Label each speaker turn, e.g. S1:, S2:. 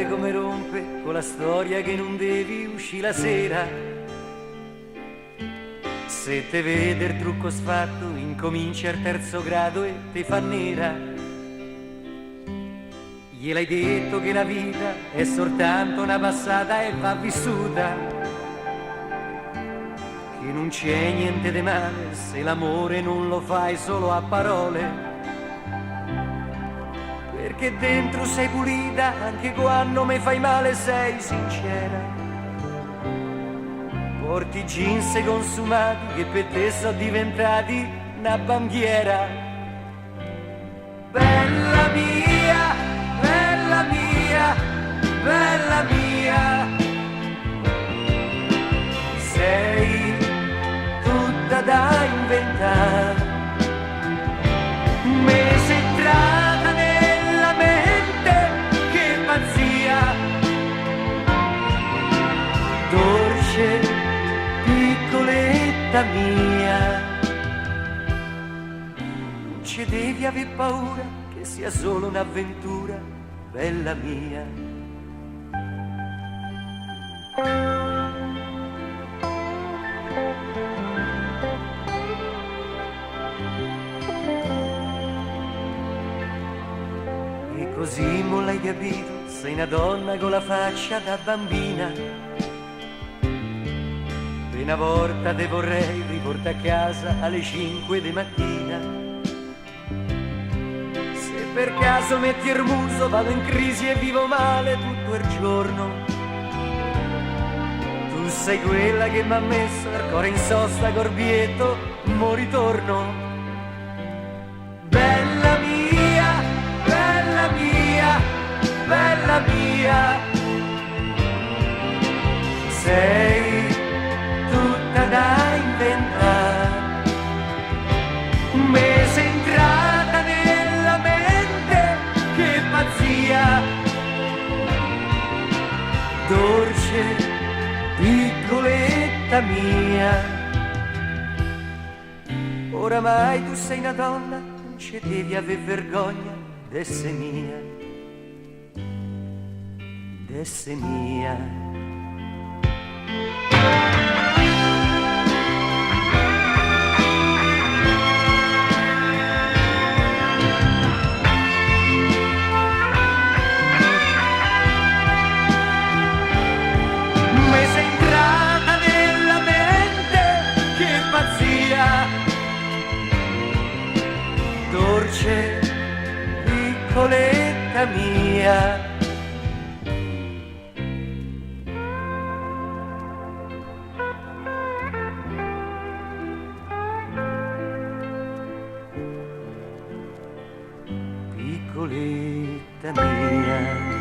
S1: madre come rompe con la storia che non devi uscire la sera. Se te vede il trucco sfatto incomincia al terzo grado e te fa nera. Gliel'hai detto che la vita è soltanto una passata e va vissuta, che non c'è niente di male se l'amore non lo fai solo a parole, perché dentro sei pulita anche quando mi fai male, sei sincera. Porti jeans consumati che per te sono diventati una bandiera. Bella mia, bella mia, bella mia, sei tutta da inventare. Me sei entrata nella mente, che pazzia, dolce piccoletta mia. Non ci devi aver paura che sia solo un'avventura, bella mia. E così non l'hai capito, sei una donna con la faccia da bambina. Una volta te vorrei riportare a casa alle 5 di mattina. Se per caso metti il muso vado in crisi e vivo male tutto il giorno, tu sei quella che m'ha messo il cuore in sosta corbietto, mo ritorno. Bella mia, bella mia, bella mia, sei tutta da inventare. Me sei entrata nella mente, che pazzia, dolce piccoletta mia. Oramai tu sei una donna, non ci devi aver vergogna d'esse mia, d'esse mia. Dolce piccoletta mia. Piccoletta mia.